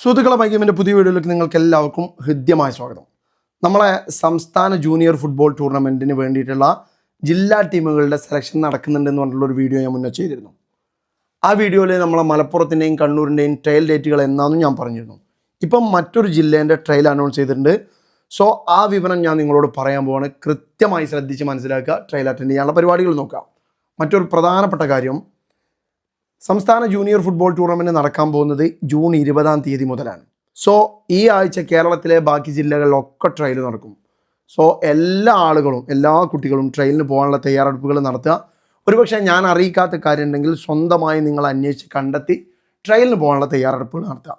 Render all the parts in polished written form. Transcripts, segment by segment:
സുഹൃത്തുക്കളെ മൈഗെയിമിൻ്റെ പുതിയ വീഡിയോയിലേക്ക് നിങ്ങൾക്ക് എല്ലാവർക്കും ഹൃദ്യമായ സ്വാഗതം. നമ്മളെ സംസ്ഥാന ജൂനിയർ ഫുട്ബോൾ ടൂർണമെൻറ്റിന് വേണ്ടിയിട്ടുള്ള ജില്ലാ ടീമുകളുടെ സെലക്ഷൻ നടക്കുന്നുണ്ടെന്ന് പറഞ്ഞിട്ടുള്ളൊരു വീഡിയോ ഞാൻ മുന്നേ ചെയ്തിരുന്നു. ആ വീഡിയോയിൽ നമ്മളെ മലപ്പുറത്തിൻ്റെയും കണ്ണൂരിൻ്റെയും ട്രയൽ ഡേറ്റുകൾ എന്നാണെന്നും ഞാൻ പറഞ്ഞിരുന്നു. ഇപ്പം മറ്റൊരു ജില്ലേൻ്റെ ട്രയൽ അനൗൺസ് ചെയ്തിട്ടുണ്ട്. സോ ആ വിവരം ഞാൻ നിങ്ങളോട് പറയാൻ പോവാണ്. കൃത്യമായി ശ്രദ്ധിച്ച് മനസ്സിലാക്കുക, ട്രയൽ അറ്റൻഡ് ചെയ്യാനുള്ള പരിപാടികൾ നോക്കാം. മറ്റൊരു പ്രധാനപ്പെട്ട കാര്യം, സംസ്ഥാന ജൂനിയർ ഫുട്ബോൾ ടൂർണമെൻറ്റ് നടക്കാൻ പോകുന്നത് ജൂൺ 20 മുതലാണ്. സോ ഈ ആഴ്ച കേരളത്തിലെ ബാക്കി ജില്ലകളിലൊക്കെ ട്രയൽ നടക്കും. സോ എല്ലാ ആളുകളും, എല്ലാ കുട്ടികളും ട്രയലിന് പോകാനുള്ള തയ്യാറെടുപ്പുകൾ നടത്തുക. ഒരുപക്ഷെ ഞാൻ അറിയിക്കാത്ത കാര്യം ഉണ്ടെങ്കിൽ സ്വന്തമായി നിങ്ങൾ അന്വേഷിച്ച് കണ്ടെത്തി ട്രയലിന് പോകാനുള്ള തയ്യാറെടുപ്പുകൾ നടത്തുക.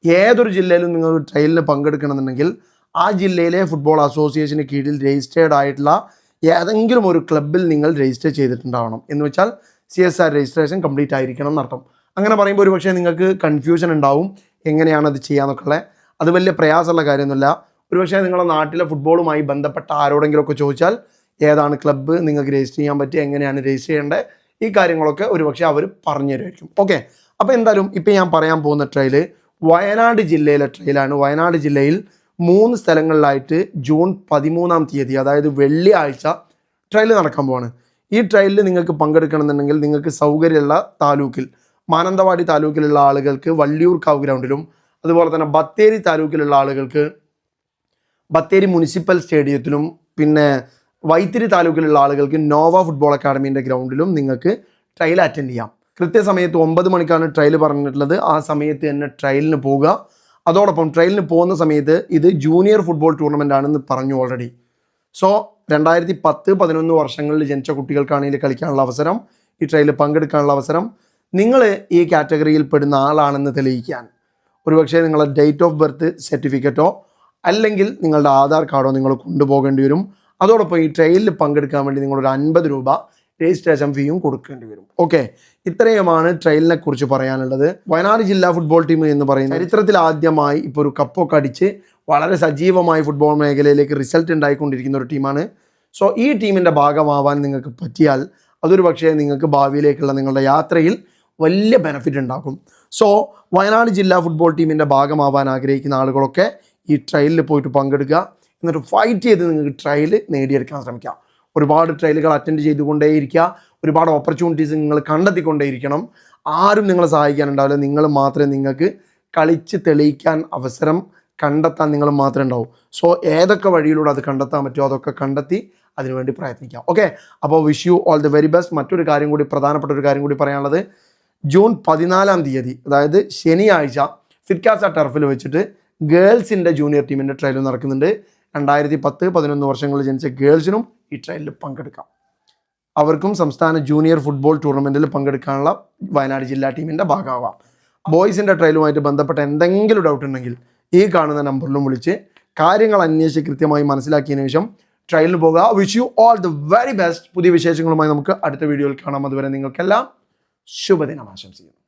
ഏതൊരു ജില്ലയിലും നിങ്ങൾ ട്രയലിന് പങ്കെടുക്കണമെന്നുണ്ടെങ്കിൽ ആ ജില്ലയിലെ ഫുട്ബോൾ അസോസിയേഷന് കീഴിൽ രജിസ്റ്റേർഡ് ആയിട്ടുള്ള ഏതെങ്കിലും ഒരു ക്ലബ്ബിൽ നിങ്ങൾ രജിസ്റ്റർ ചെയ്തിട്ടുണ്ടാവണം. എന്ന് വെച്ചാൽ CSR രജിസ്ട്രേഷൻ കംപ്ലീറ്റ് ആയിരിക്കണം എന്നർത്ഥം. അങ്ങനെ പറയുമ്പോൾ ഒരുപക്ഷെ നിങ്ങൾക്ക് കൺഫ്യൂഷൻ ഉണ്ടാവും, എങ്ങനെയാണ് അത് ചെയ്യാന്നൊക്കെ. അത് വലിയ പ്രയാസമുള്ള കാര്യമൊന്നുമില്ല. ഒരുപക്ഷെ നിങ്ങളുടെ നാട്ടിലെ ഫുട്ബോളുമായി ബന്ധപ്പെട്ട ആരോടെങ്കിലുമൊക്കെ ചോദിച്ചാൽ ഏതാണ് ക്ലബ്ബ് നിങ്ങൾക്ക് രജിസ്റ്റർ ചെയ്യാൻ പറ്റുക, എങ്ങനെയാണ് രജിസ്റ്റർ ചെയ്യേണ്ടത്, ഈ കാര്യങ്ങളൊക്കെ ഒരുപക്ഷെ അവർ പറഞ്ഞു തരുമായിരിക്കും. ഓക്കെ, അപ്പോൾ എന്തായാലും ഇപ്പം ഞാൻ പറയാൻ പോകുന്ന ട്രയൽ വയനാട് ജില്ലയിലെ ട്രയലാണ്. വയനാട് ജില്ലയിൽ 3 സ്ഥലങ്ങളിലായിട്ട് ജൂൺ 13 അതായത് വെള്ളിയാഴ്ച ട്രയൽ നടക്കാൻ പോവാണ്. ഈ ട്രയലിൽ നിങ്ങൾക്ക് പങ്കെടുക്കണമെന്നുണ്ടെങ്കിൽ നിങ്ങൾക്ക് സൗകര്യമുള്ള താലൂക്കിൽ, മാനന്തവാടി താലൂക്കിലുള്ള ആളുകൾക്ക് വള്ളിയൂർക്കാവ് ഗ്രൗണ്ടിലും, അതുപോലെ തന്നെ ബത്തേരി താലൂക്കിലുള്ള ആളുകൾക്ക് ബത്തേരി മുനിസിപ്പൽ സ്റ്റേഡിയത്തിലും, പിന്നെ വൈത്തിരി താലൂക്കിലുള്ള ആളുകൾക്ക് നോവ ഫുട്ബോൾ അക്കാഡമീൻ്റെ ഗ്രൗണ്ടിലും നിങ്ങൾക്ക് ട്രയൽ അറ്റൻഡ് ചെയ്യാം. കൃത്യസമയത്ത് 9 മണിക്കാണ് ട്രയൽ പറഞ്ഞിട്ടുള്ളത്. ആ സമയത്ത് തന്നെ ട്രയലിന് പോവുക. അതോടൊപ്പം ട്രയലിന് പോകുന്ന സമയത്ത് ഇത് ജൂനിയർ ഫുട്ബോൾ ടൂർണമെൻ്റ് ആണെന്ന് പറഞ്ഞു ഓൾറെഡി. സോ 2010-11 വർഷങ്ങളിൽ ജനിച്ച കുട്ടികൾക്കാണ് ഇതിൽ കളിക്കാനുള്ള അവസരം, ഈ ട്രയലിൽ പങ്കെടുക്കാനുള്ള അവസരം. നിങ്ങൾ ഈ കാറ്റഗറിയിൽ പെടുന്ന ആളാണെന്ന് തെളിയിക്കാൻ ഒരുപക്ഷെ നിങ്ങളുടെ ഡേറ്റ് ഓഫ് ബർത്ത് സർട്ടിഫിക്കറ്റോ അല്ലെങ്കിൽ നിങ്ങളുടെ ആധാർ കാർഡോ നിങ്ങൾ കൊണ്ടുപോകേണ്ടി വരും. അതോടൊപ്പം ഈ ട്രയലിൽ പങ്കെടുക്കാൻ വേണ്ടി നിങ്ങളൊരു 50 രൂപ രജിസ്ട്രേഷൻ ഫീയും കൊടുക്കേണ്ടി വരും. ഓക്കെ, ഇത്രയുമാണ് ട്രയലിനെ കുറിച്ച് പറയാനുള്ളത്. വയനാട് ജില്ലാ ഫുട്ബോൾ ടീം എന്ന് പറയുന്നത് ചരിത്രത്തിൽ ആദ്യമായി ഇപ്പോൾ ഒരു കപ്പൊക്കെ അടിച്ച് വളരെ സജീവമായി ഫുട്ബോൾ മേഖലയിലേക്ക് റിസൾട്ട് ഉണ്ടായിക്കൊണ്ടിരിക്കുന്ന ഒരു ടീമാണ്. സോ ഈ ടീമിൻ്റെ ഭാഗമാവാൻ നിങ്ങൾക്ക് പറ്റിയാൽ അതൊരു പക്ഷേ നിങ്ങൾക്ക് ഭാവിയിലേക്കുള്ള നിങ്ങളുടെ യാത്രയിൽ വലിയ ബെനിഫിറ്റ് ഉണ്ടാക്കും. സോ വയനാട് ജില്ലാ ഫുട്ബോൾ ടീമിൻ്റെ ഭാഗമാവാൻ ആഗ്രഹിക്കുന്ന ആളുകളൊക്കെ ഈ ട്രയലിൽ പോയിട്ട് പങ്കെടുക്കുക. എന്നിട്ട് ഫൈറ്റ് ചെയ്ത് നിങ്ങൾക്ക് ട്രയൽ നേടിയെടുക്കാൻ ശ്രമിക്കുക. ഒരുപാട് ട്രയലുകൾ അറ്റൻഡ് ചെയ്തുകൊണ്ടേയിരിക്കുക. ഒരുപാട് ഓപ്പർച്യൂണിറ്റീസ് നിങ്ങൾ കണ്ടെത്തിക്കൊണ്ടേയിരിക്കണം. ആരും നിങ്ങളെ സഹായിക്കാനുണ്ടാവില്ല. നിങ്ങൾ മാത്രമേ നിങ്ങൾക്ക് കളിച്ച് തെളിയിക്കാൻ അവസരം കണ്ടെത്താൻ നിങ്ങൾ മാത്രമേ ഉണ്ടാവും. സോ ഏതൊക്കെ വഴിയിലൂടെ അത് കണ്ടെത്താൻ പറ്റുമോ അതൊക്കെ കണ്ടെത്തി അതിനുവേണ്ടി പ്രയത്നിക്കാം. ഓക്കെ, അപ്പോൾ wish you all the very best. മറ്റൊരു കാര്യം കൂടി, പ്രധാനപ്പെട്ട ഒരു കാര്യം കൂടി പറയാനുള്ളത്, ജൂൺ 14 അതായത് ശനിയാഴ്ച ഫിറ്റ്കാസ ടർഫിൽ വെച്ചിട്ട് ഗേൾസിൻ്റെ ജൂനിയർ ടീമിൻ്റെ ട്രയൽ നടക്കുന്നുണ്ട്. 2010-11 വർഷങ്ങളിൽ ജനിച്ച ഗേൾസിനും ഈ ട്രയലിൽ പങ്കെടുക്കാം. അവർക്കും സംസ്ഥാന ജൂനിയർ ഫുട്ബോൾ ടൂർണമെൻറ്റിൽ പങ്കെടുക്കാനുള്ള വയനാട് ജില്ലാ ടീമിൻ്റെ ഭാഗമാവാം. ബോയ്സിൻ്റെ ട്രയലുമായിട്ട് ബന്ധപ്പെട്ട എന്തെങ്കിലും ഡൗട്ട് ഉണ്ടെങ്കിൽ ഈ കാണുന്ന നമ്പറിലും വിളിച്ച് കാര്യങ്ങൾ അന്വേഷിച്ച് കൃത്യമായി മനസ്സിലാക്കിയതിനു ശേഷം ട്രയലിന് പോകുക. Wish you all the very best. പുതിയ വിശേഷങ്ങളുമായി നമുക്ക് അടുത്ത വീഡിയോയിൽ കാണാം. അതുവരെ നിങ്ങൾക്കെല്ലാം ശുഭദിനം ആശംസിക്കുന്നു.